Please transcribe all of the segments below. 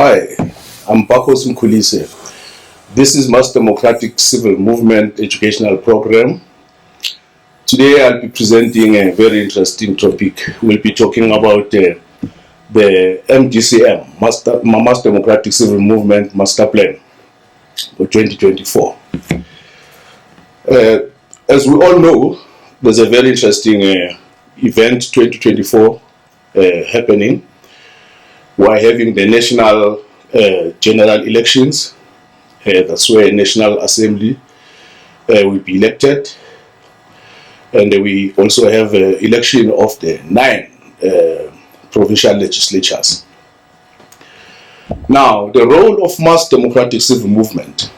Hi, I'm Mkulise. This is Mass Democratic Civil Movement Educational Program. Today I'll be presenting a very interesting topic. We'll be talking about the MDCM, Mass Democratic Civil Movement Master Plan for 2024. As we all know, there's a very interesting event 2024 happening. We're having the national general elections. That's where a National Assembly will be elected. And we also have an election of the 9 provincial legislatures. Now, the role of mass democratic civil movement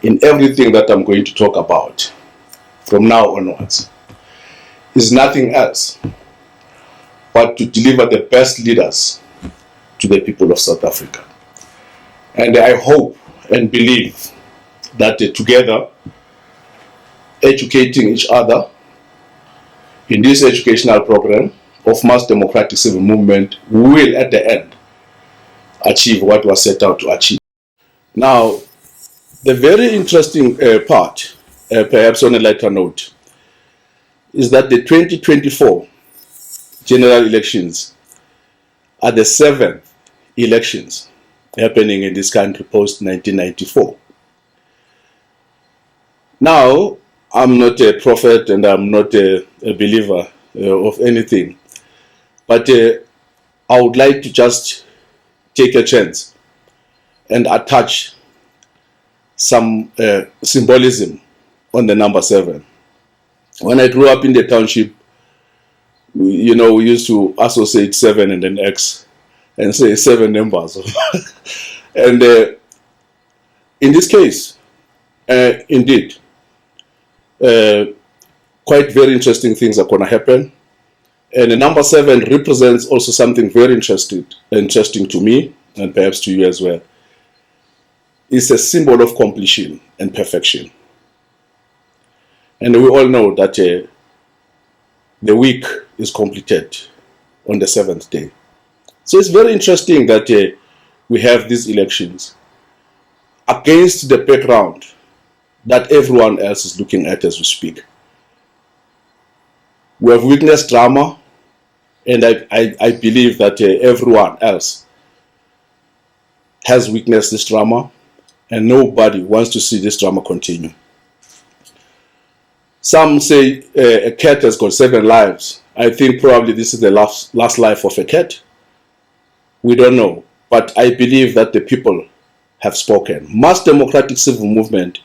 in everything that I'm going to talk about from now onwards is nothing else but to deliver the best leaders to the people of South Africa. And I hope and believe that together, educating each other in this educational program of mass democratic civil movement will at the end achieve what was set out to achieve. Now, the very interesting part, perhaps on a lighter note, is that the 2024 general elections are the 7th elections happening in this country post-1994. Now, I'm not a prophet and I'm not a believer of anything, but I would like to just take a chance and attach some symbolism on the number 7. When I grew up in the township, we used to associate 7 and an X and say 7 numbers. And in this case, indeed, quite very interesting things are going to happen. And the number 7 represents also something very interesting to me, and perhaps to you as well. It's a symbol of completion and perfection. And we all know that the week is completed on the 7th day. So it's very interesting that we have these elections against the background that everyone else is looking at as we speak. We have witnessed drama, and I believe that everyone else has witnessed this drama, and nobody wants to see this drama continue. Some say a cat has got 7 lives. I think probably this is the last life of a cat. We don't know, but I believe that the people have spoken. Mass democratic civil movement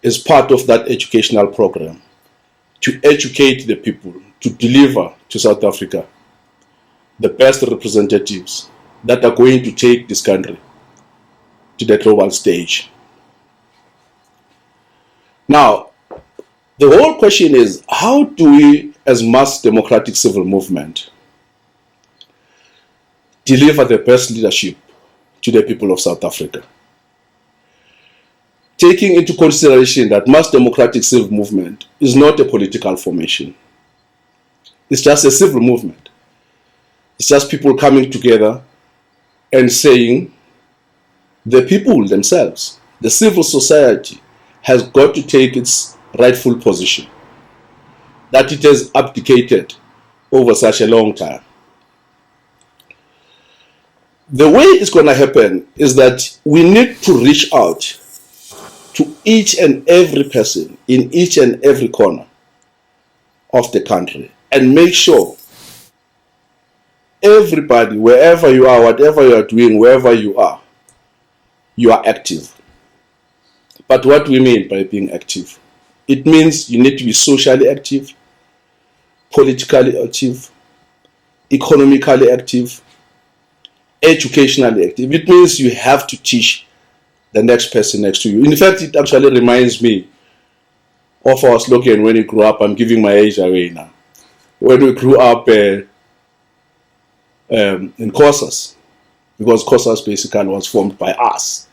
is part of that educational program to educate the people, to deliver to South Africa the best representatives that are going to take this country to the global stage. Now, the whole question is, how do we, as mass democratic civil movement, deliver the best leadership to the people of South Africa? Taking into consideration that mass democratic civil movement is not a political formation. It's just a civil movement. It's just people coming together and saying the people themselves, the civil society, has got to take its rightful position that it has abdicated over such a long time. The way it's going to happen is that we need to reach out to each and every person in each and every corner of the country and make sure everybody, wherever you are, whatever you are doing, wherever you are active. But what do we mean by being active? It means you need to be socially active, politically active, economically active, educationally active. It means you have to teach the next person next to you. In fact, it actually reminds me of our slogan when we grew up. I'm giving my age away now. When we grew up in COSAS, because COSAS basically was formed by us.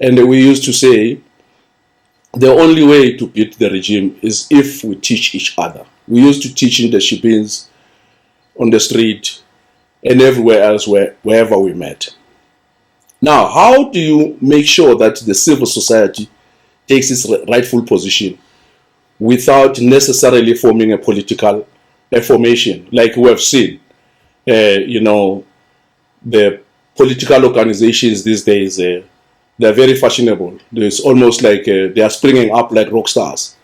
And we used to say, the only way to beat the regime is if we teach each other. We used to teach in the shipins, on the street, and everywhere else wherever we met. Now, how do you make sure that the civil society takes its rightful position without necessarily forming a political formation, like we have seen? The political organizations these days, they're very fashionable. It's almost like they are springing up like rock stars.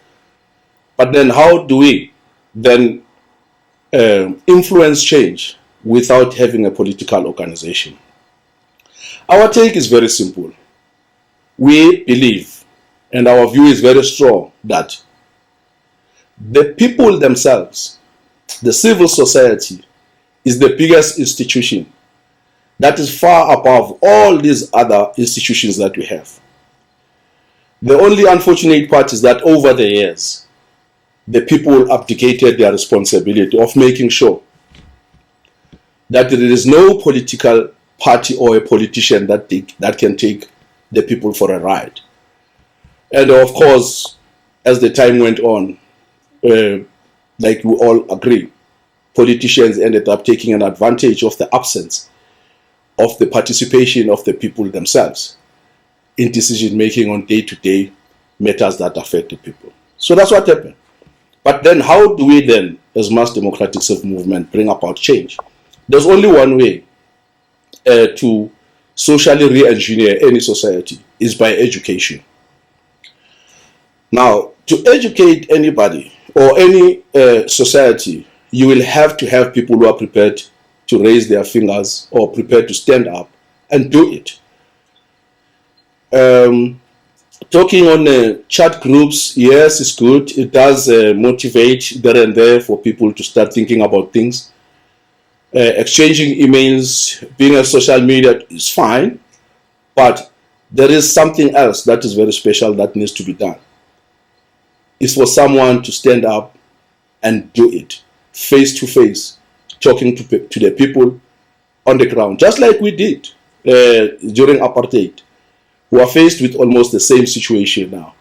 But then how do we then influence change without having a political organization? Our take is very simple. We believe, and our view is very strong, that the people themselves, the civil society, is the biggest institution that is far above all these other institutions that we have. The only unfortunate part is that over the years, the people abdicated their responsibility of making sure that there is no political party or a politician that can take the people for a ride. And of course, as the time went on, like we all agree, politicians ended up taking an advantage of the absence of the participation of the people themselves in decision making on day-to-day matters that affect the people. So that's what happened. But then how do we then, as mass democratic civil movement, bring about change? There's only one way to socially re-engineer any society, is by education. Now, to educate anybody or any society, you will have to have people who are prepared to raise their fingers or prepared to stand up and do it. Talking on chat groups, yes, it's good. It does motivate there and there for people to start thinking about things. Exchanging emails, being on social media is fine, but there is something else that is very special that needs to be done. It's for someone to stand up and do it face to face, talking to the people on the ground, just like we did during apartheid. We are faced with almost the same situation now,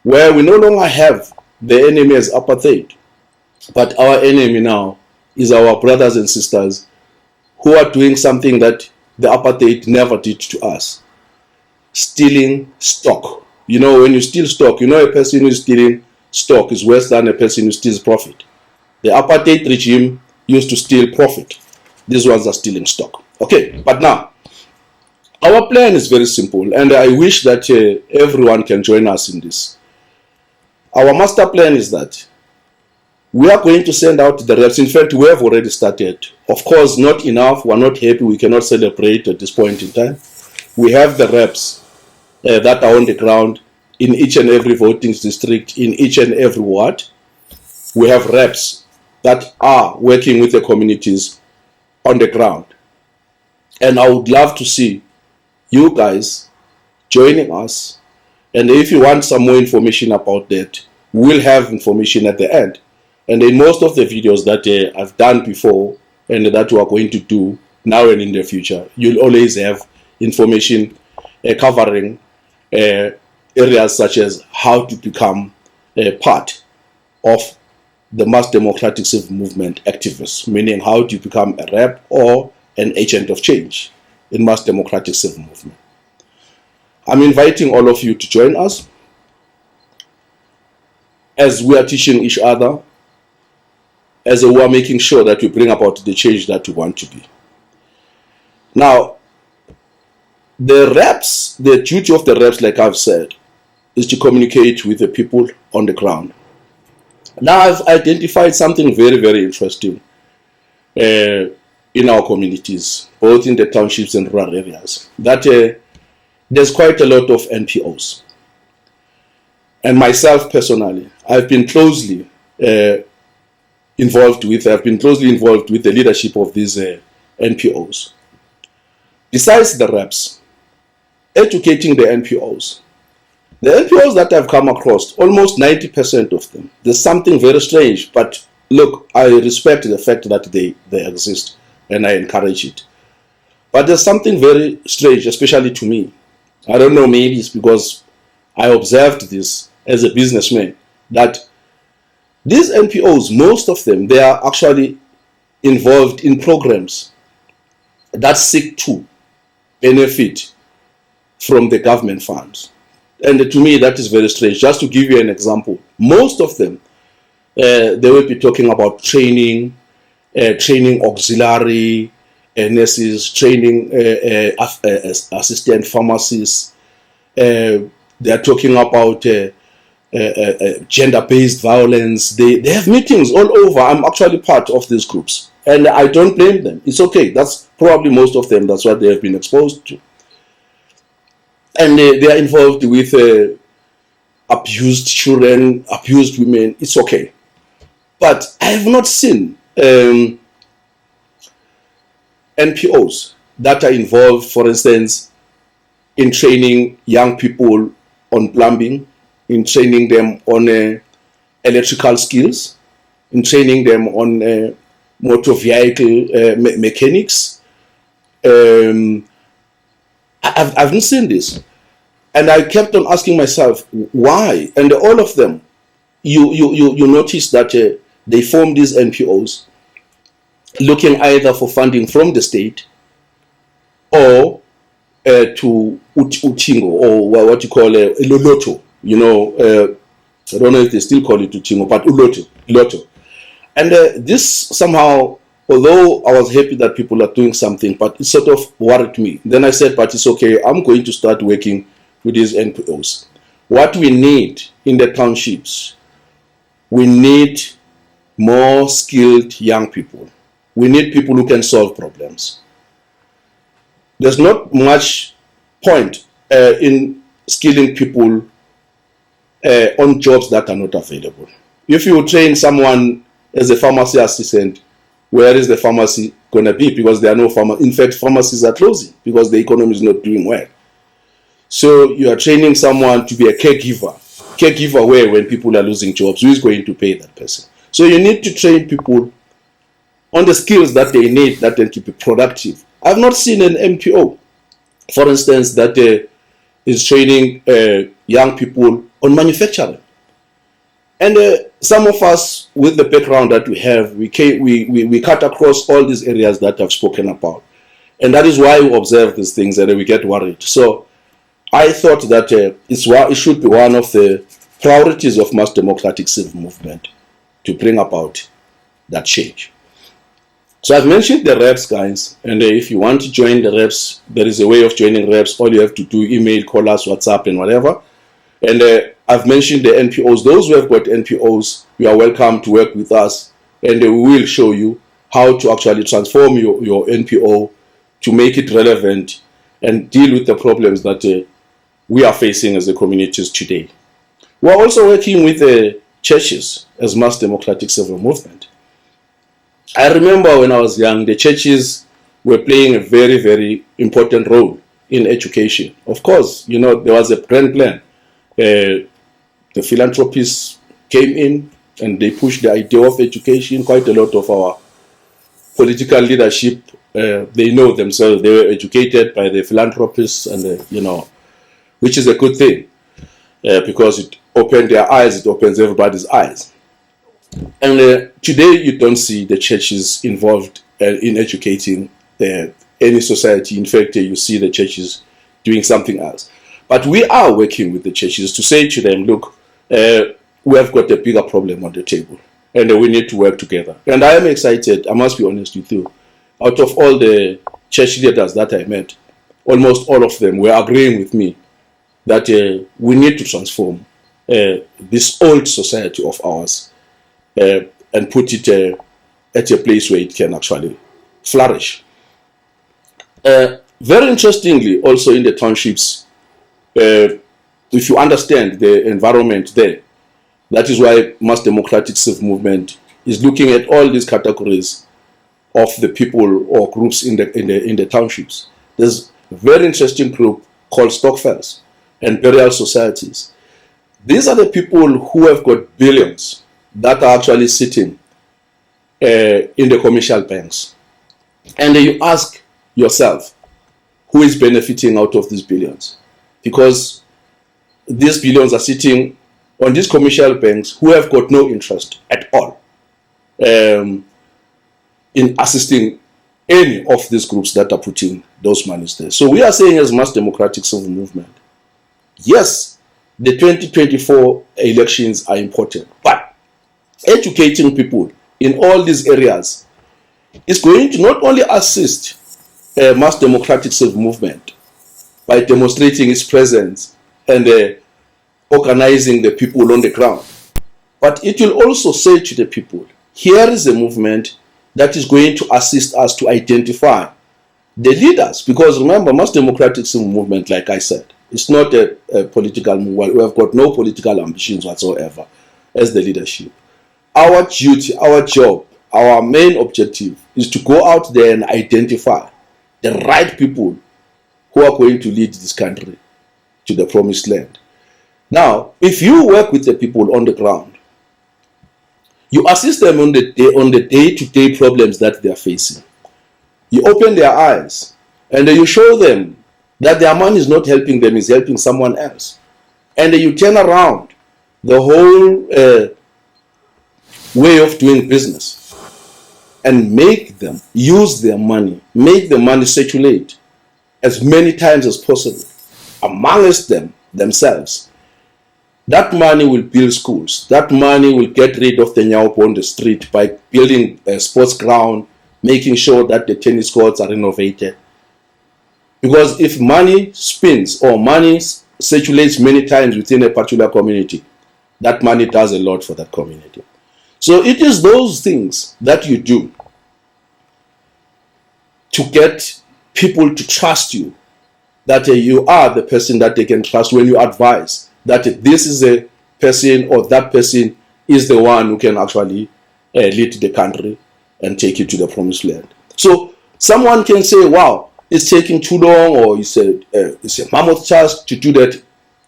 where we no longer have the enemy as apartheid, but our enemy now is our brothers and sisters who are doing something that the apartheid never did to us: stealing stock. You know, when you steal stock, you know a person who is stealing stock is worse than a person who steals profit. The apartheid regime used to steal profit. These ones are stealing stock. Okay, but now, our plan is very simple, and I wish that everyone can join us in this. Our master plan is that we are going to send out the reps. In fact, we have already started. Of course, not enough. We're not happy. We cannot celebrate at this point in time. We have the reps that are on the ground in each and every voting district, in each and every ward. We have reps that are working with the communities on the ground. And I would love to see you guys joining us. And if you want some more information about that, we'll have information at the end. And in most of the videos that I've done before and that we are going to do now and in the future, you'll always have information covering areas such as how to become a part of the mass democratic civil movement activists, meaning how do you become a rep or an agent of change in mass democratic civil movement. I'm inviting all of you to join us as we are teaching each other, as we are making sure that we bring about the change that we want to be. Now, the reps, the duty of the reps, like I've said, is to communicate with the people on the ground. Now, I've identified something very, very interesting in our communities, both in the townships and rural areas, that there's quite a lot of NPOs. And myself personally, I've been closely involved with the leadership of these NPOs. Besides the reps, educating the NPOs. The NPOs that I've come across, almost 90% of them, there's something very strange, but look, I respect the fact that they exist and I encourage it. But there's something very strange, especially to me. I don't know, maybe it's because I observed this as a businessman, that these NPOs, most of them, they are actually involved in programs that seek to benefit from the government funds. And to me, that is very strange. Just to give you an example, most of them, they will be talking about training auxiliary nurses, training assistant pharmacists. They are talking about gender-based violence. They have meetings all over. I'm actually part of these groups, and I don't blame them. It's okay. That's probably most of them. That's what they have been exposed to. And they are involved with abused children, abused women. It's okay. But I have not seen NPOs that are involved, for instance, in training young people on plumbing, in training them on electrical skills, in training them on motor vehicle mechanics. I've not seen this. And I kept on asking myself, why? And all of them, you notice that they form these NPOs looking either for funding from the state or to Uchingo, or what you call a Lotto. I don't know if they still call it Uchingo, but Lotto. And this somehow, although I was happy that people are doing something, but it sort of worried me. Then I said, but it's okay, I'm going to start working with these NPOs. What we need in the townships, we need more skilled young people. We need people who can solve problems. There's not much point in skilling people on jobs that are not available. If you train someone as a pharmacy assistant, where is the pharmacy going to be? Because there are no pharmacies. In fact, pharmacies are closing because the economy is not doing well. So you are training someone to be a caregiver. Caregiver where when people are losing jobs, who is going to pay that person? So you need to train people on the skills that they need that they can be productive. I've not seen an MPO, for instance, that is training young people on manufacturing. And some of us, with the background that we have, we cut across all these areas that I've spoken about. And that is why we observe these things and we get worried. So I thought that it should be one of the priorities of mass democratic civil movement to bring about that change. So I've mentioned the reps, guys, and if you want to join the reps, there is a way of joining reps. All you have to do, email, call us, WhatsApp, and whatever. And I've mentioned the NPOs. Those who have got NPOs, you are welcome to work with us, and we will show you how to actually transform your NPO to make it relevant and deal with the problems that we are facing as the communities today. We're also working with the churches as mass democratic civil movement. I remember when I was young, the churches were playing a very, very important role in education. Of course, there was a grand plan. The philanthropists came in and they pushed the idea of education. Quite a lot of our political leadership, they know themselves. They were educated by the philanthropists, and which is a good thing because it opened their eyes. It opens everybody's eyes. And today you don't see the churches involved in educating any society. In fact, you see the churches doing something else. But we are working with the churches to say to them, look, we have got a bigger problem on the table and we need to work together. And I am excited, I must be honest with you. Out of all the church leaders that I met, almost all of them were agreeing with me that we need to transform this old society of ours and put it at a place where it can actually flourish. Very interestingly, also in the townships, if you understand the environment there, that is why mass democratic civil movement is looking at all these categories of the people or groups in the townships. There's a very interesting group called stockfells and burial societies. These are the people who have got billions that are actually sitting in the commercial banks. And you ask yourself, who is benefiting out of these billions? Because these billions are sitting on these commercial banks who have got no interest at all in assisting any of these groups that are putting those monies there. So we are saying as Mass Democratic Civil Movement, yes, the 2024 elections are important, but educating people in all these areas is going to not only assist Mass Democratic Civil Movement by demonstrating its presence and organizing the people on the ground, but it will also say to the people, here is a movement that is going to assist us to identify the leaders. Because remember, Mass Democratic Civil Movement, like I said, it's not a political movement. We have got no political ambitions whatsoever as the leadership. Our duty, our job, our main objective is to go out there and identify the right people who are going to lead this country to the promised land. Now, if you work with the people on the ground, you assist them on the day-to-day problems that they are facing. You open their eyes and you show them that their money is not helping them, is helping someone else. And you turn around the whole way of doing business and make them use their money, make the money circulate as many times as possible amongst themselves. That money will build schools. That money will get rid of the nyaup on the street by building a sports ground, making sure that the tennis courts are renovated. Because if money spins or money circulates many times within a particular community, that money does a lot for that community. So it is those things that you do to get people to trust you, that you are the person that they can trust when you advise that this is a person or that person is the one who can actually lead the country and take it to the promised land. So someone can say, wow, it's taking too long, or it's a mammoth task to do that.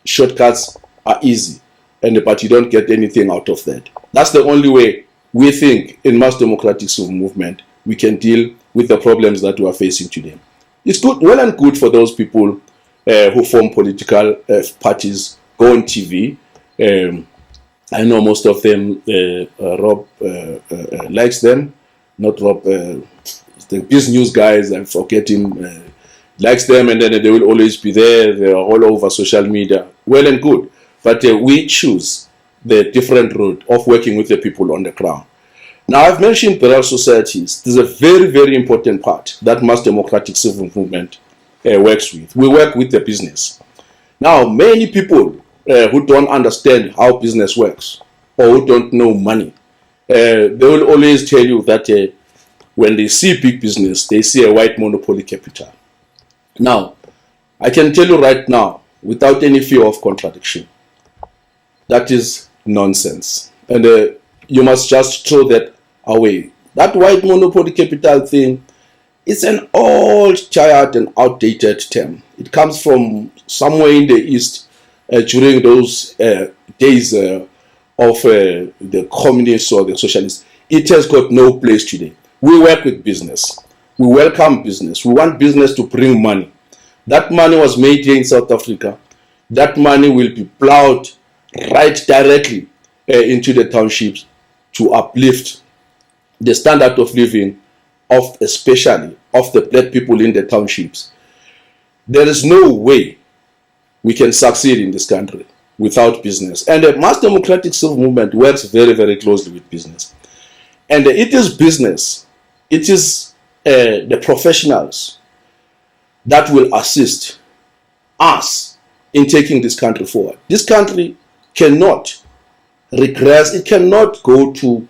Shortcuts are easy, but you don't get anything out of that. That's the only way we think in Mass Democratic Civil Movement we can deal with the problems that we are facing today. It's good, well and good for those people who form political parties, go on TV. I know most of them, Rob likes them. Not Rob, the Biz News guys, I forget him, likes them, and then they will always be there. They are all over social media. Well and good. But we choose the different route of working with the people on the ground. Now, I've mentioned parallel societies. This is a very, very important part that Mass Democratic Civil Movement works with. We work with the business. Now, many people who don't understand how business works or who don't know money, they will always tell you that when they see big business, they see a white monopoly capital. Now, I can tell you right now, without any fear of contradiction, that is nonsense. And you must just throw that away. That white monopoly capital thing is an old, tired, and outdated term. It comes from somewhere in the East during those days of the communists or the socialists. It has got no place today. We work with business. We welcome business. We want business to bring money. That money was made here in South Africa. That money will be plowed right directly into the townships to uplift the standard of living of, especially of the black people in the townships. There is no way we can succeed in this country without business. And the Mass Democratic Civil Movement works very, very closely with business. And it is business, it is the professionals that will assist us in taking this country forward. This country cannot regress, it cannot go to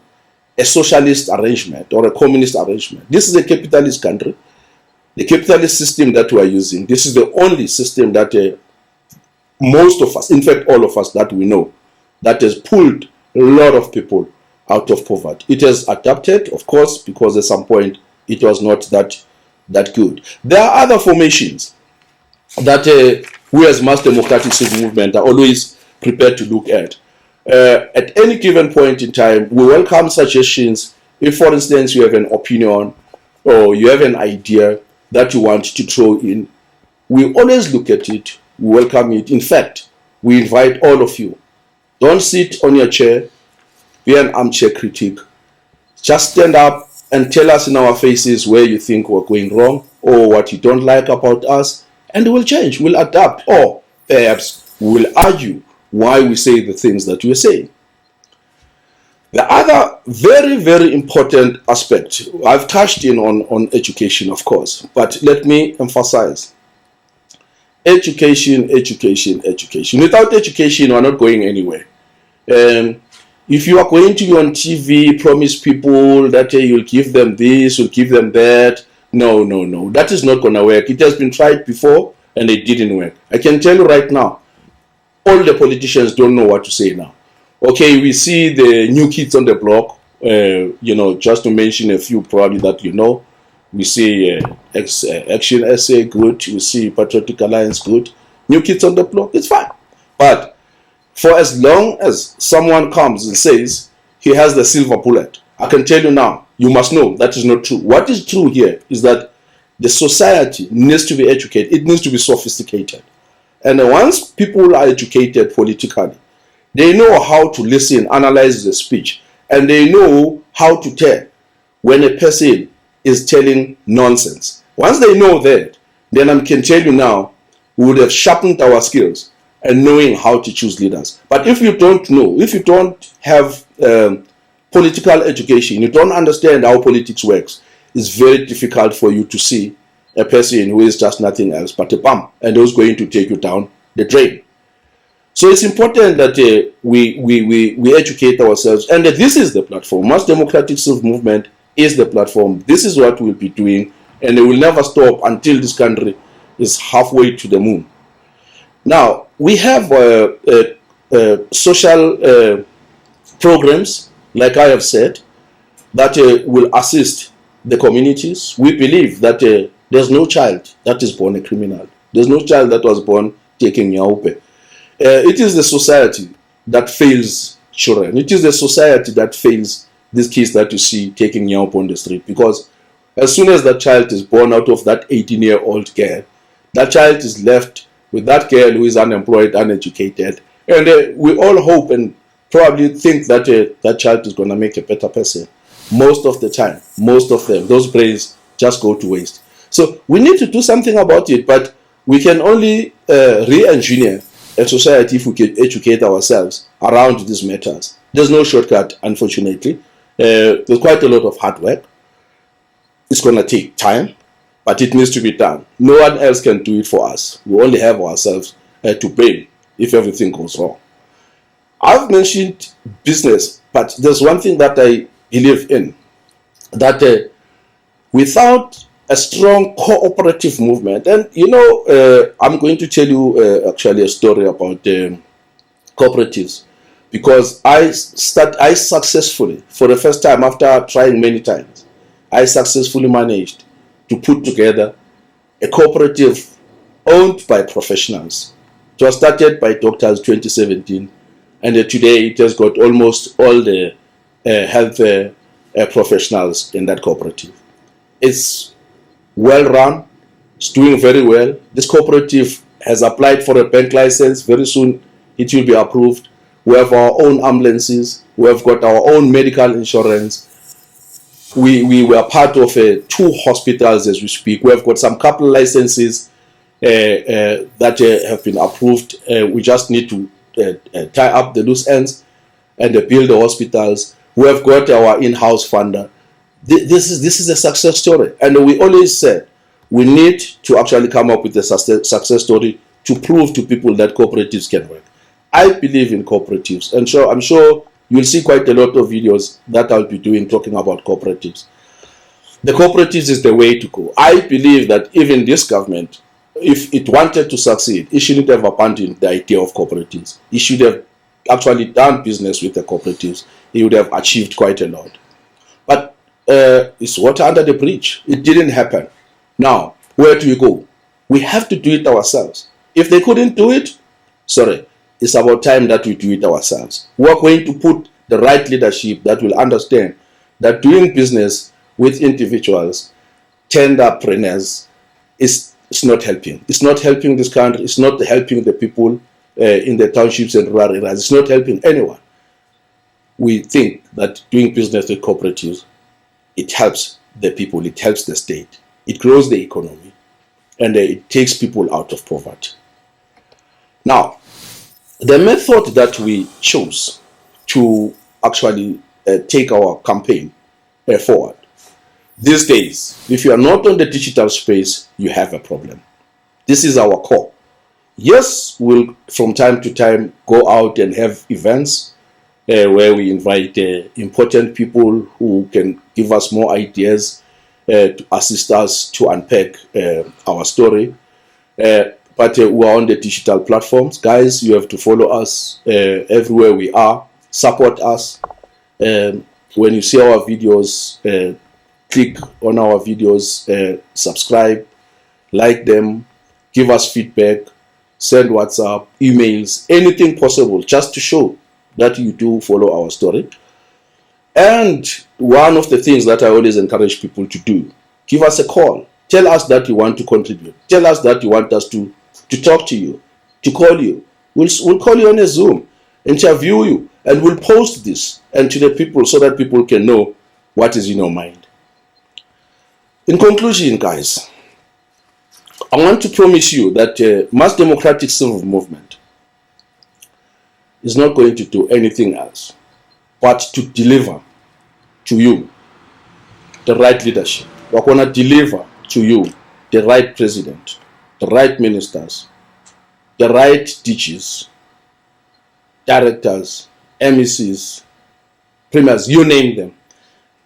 a socialist arrangement or a communist arrangement. This is a capitalist country. The capitalist system that we are using, this is the only system that most of us, in fact all of us that we know, that has pulled a lot of people out of poverty. It has adapted, of course, because at some point it was not that good. There are other formations that we as Mass Democratic Civil Movement are always prepared to look at. At any given point in time, we welcome suggestions. If, for instance, you have an opinion or you have an idea that you want to throw in, we always look at it, we welcome it. In fact, we invite all of you. Don't sit on your chair, be an armchair critic. Just stand up and tell us in our faces where you think we're going wrong or what you don't like about us, and we'll change, we'll adapt, or perhaps we'll argue why we say the things that we're saying. The other very, very important aspect, I've touched in on education, of course, but let me emphasize. Education, education, education. Without education, we're not going anywhere. If you are going to be on TV, promise people that you'll give them this, you'll give them that. No, no, no. That is not going to work. It has been tried before and it didn't work. I can tell you right now, all the politicians don't know what to say now. Okay, we see the new kids on the block, just to mention a few probably that you know. We see Action SA, good. We see Patriotic Alliance, good. New kids on the block, it's fine. But for as long as someone comes and says he has the silver bullet, I can tell you now, you must know that is not true. What is true here is that the society needs to be educated. It needs to be sophisticated. And once people are educated politically, they know how to listen, analyze the speech, and they know how to tell when a person is telling nonsense. Once they know that, then I can tell you now, we would have sharpened our skills and knowing how to choose leaders. But if you don't know, if you don't have political education, you don't understand how politics works, it's very difficult for you to see a person who is just nothing else but a bum and who's going to take you down the drain. So it's important that we educate ourselves, and this is the platform. Mass Democratic Civic Movement is the platform. This is what we'll be doing, and it will never stop until this country is halfway to the moon. Now, we have social programs, like I have said, that will assist the communities. We believe that there's no child that is born a criminal. There's no child that was born taking nyaupe. It is the society that fails children. It is the society that fails these kids that you see taking nyaupe on the street. Because as soon as that child is born out of that 18-year-old girl, that child is left with that girl who is unemployed, uneducated. And we all hope and probably think that that child is going to make a better person. Most of the time, most of them, those brains just go to waste. So we need to do something about it, but we can only re-engineer a society if we can educate ourselves around these matters. There's no shortcut, unfortunately. There's quite a lot of hard work. It's going to take time, but it needs to be done. No one else can do it for us. We only have ourselves to blame if everything goes wrong. I've mentioned business, but there's one thing that I believe in, that without a strong cooperative movement, and I'm going to tell you actually a story about cooperatives, because I successfully, for the first time after trying many times, I successfully managed to put together a cooperative owned by professionals. It was started by doctors 2017, and today it has got almost all the health professionals in that cooperative. It's well run, it's doing very well. This cooperative has applied for a bank license. Very soon it will be approved. We have our own ambulances, we have got our own medical insurance. We were part of 2 hospitals as we speak. We have got some couple licenses that have been approved. We just need to tie up the loose ends and build the hospitals. We have got our in-house funder. This is a success story, and we always said we need to actually come up with a success story to prove to people that cooperatives can work. I believe in cooperatives, and so I'm sure you'll see quite a lot of videos that I'll be doing talking about cooperatives. The cooperatives is the way to go. I believe that even this government, if it wanted to succeed, it shouldn't have abandoned the idea of cooperatives. It should have actually done business with the cooperatives. It would have achieved quite a lot. But it's water under the bridge. It didn't happen. Now, where do we go? We have to do it ourselves. If they couldn't do it, sorry, it's about time that we do it ourselves. We're going to put the right leadership that will understand that doing business with individuals, tenderpreneurs, is not helping. It's not helping this country. It's not helping the people in the townships and rural areas. It's not helping anyone. We think that doing business with cooperatives it helps the people, it helps the state, it grows the economy, and it takes people out of poverty. Now, the method that we chose to actually take our campaign forward these days, if you are not on the digital space, you have a problem. This is our core. Yes, we'll from time to time go out and have events where we invite important people who can give us more ideas to assist us to unpack our story. But we're on the digital platforms. Guys, you have to follow us everywhere we are. Support us. When you see our videos, click on our videos, subscribe, like them, give us feedback, send WhatsApp, emails, anything possible just to show that you do follow our story. And one of the things that I always encourage people to do, give us a call. Tell us that you want to contribute. Tell us that you want us to talk to you, to call you. We'll call you on a Zoom, interview you, and we'll post this and to the people so that people can know what is in your mind. In conclusion, guys, I want to promise you that mass democratic civil movement is not going to do anything else but to deliver to you the right leadership. We're going to deliver to you the right president, the right ministers, the right DGs, directors, MECs, premiers, you name them.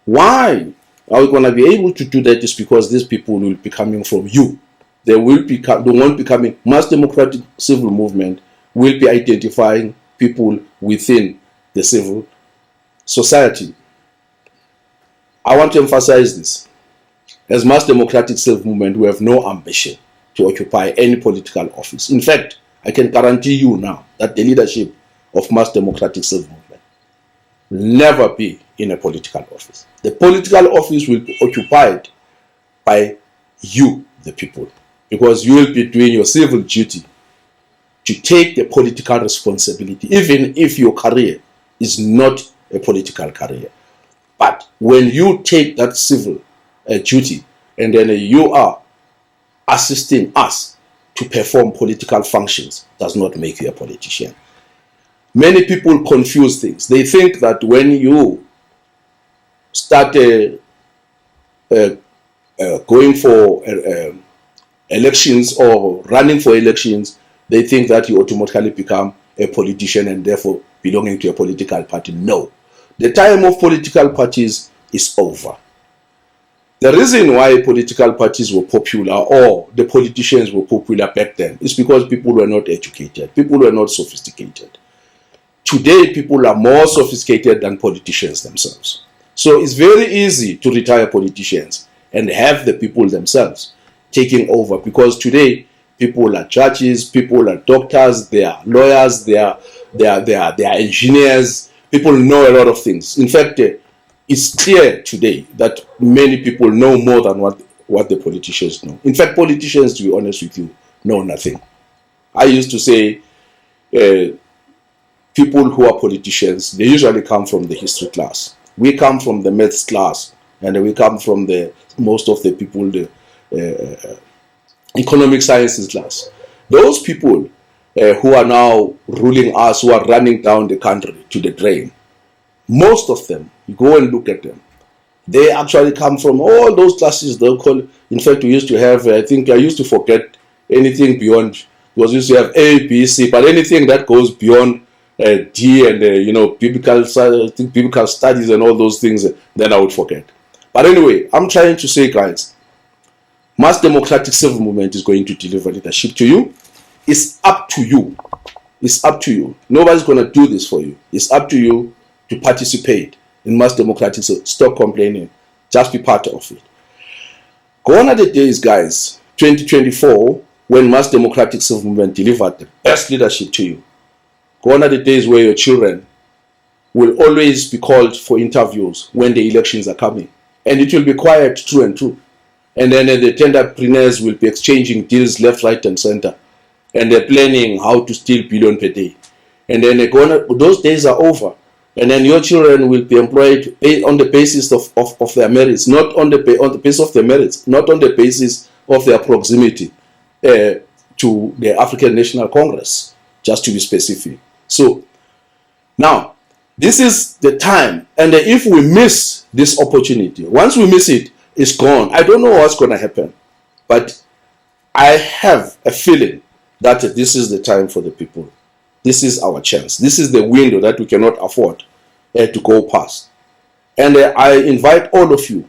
Why are we going to be able to do that? Is because these people will be coming from you. They won't be coming. Mass democratic civil movement will be identifying people within the civil society. I want to emphasize this. As mass democratic civil movement, we have no ambition to occupy any political office. In fact, I can guarantee you now that the leadership of mass democratic civil movement will never be in a political office. The political office will be occupied by you, the people, because you will be doing your civil duty to take the political responsibility, even if your career is not a political career. But when you take that civil duty and then you are assisting us to perform political functions, does not make you a politician. Many people confuse things. They think that when you start going for elections or running for elections, they think that you automatically become a politician and therefore belonging to a political party. No. The time of political parties is over. The reason why political parties were popular or the politicians were popular back then is because people were not educated. People were not sophisticated. Today, people are more sophisticated than politicians themselves. So it's very easy to retire politicians and have the people themselves taking over, because today people are judges, people are doctors, they are lawyers, they are engineers. People know a lot of things. In fact, it's clear today that many people know more than what the politicians know. In fact, politicians, to be honest with you, know nothing. I used to say people who are politicians, they usually come from the history class. We come from the maths class, and we come from most of the people, the economic sciences class. Those people who are now ruling us, who are running down the country to the drain, most of them, you go and look at them, they actually come from all those classes. They'll call. In fact, we used to have, I think I used to forget anything beyond, because we used to have A, B, C, but anything that goes beyond D and biblical studies and all those things, then I would forget. But anyway, I'm trying to say, guys, mass democratic civil movement is going to deliver leadership to you. It's up to you. It's up to you. Nobody's going to do this for you. It's up to you to participate in mass democratic. So stop complaining. Just be part of it. Gone are the days, guys, 2024, when mass democratic civil movement delivered the best leadership to you. Gone are the days where your children will always be called for interviews when the elections are coming. And it will be quiet, true and true. And then the tenderpreneurs will be exchanging deals left, right, and center. And they're planning how to steal billion per day. And then those days are over. And then your children will be employed on the basis of their merits, not on the basis of their merits, not on the basis of their proximity to the African National Congress, just to be specific. So now, this is the time, and if we miss this opportunity, once we miss it, it's gone. I don't know what's going to happen, but I have a feeling that this is the time for the people. This is our chance. This is the window that we cannot afford to go past. And I invite all of you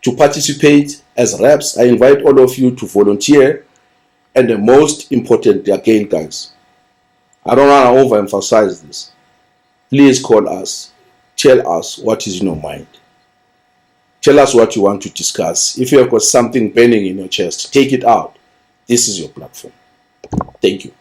to participate as reps. I invite all of you to volunteer. And the most important, again, guys, I don't want to overemphasize this. Please call us. Tell us what is in your mind. Tell us what you want to discuss. If you have got something burning in your chest, take it out. This is your platform. Thank you.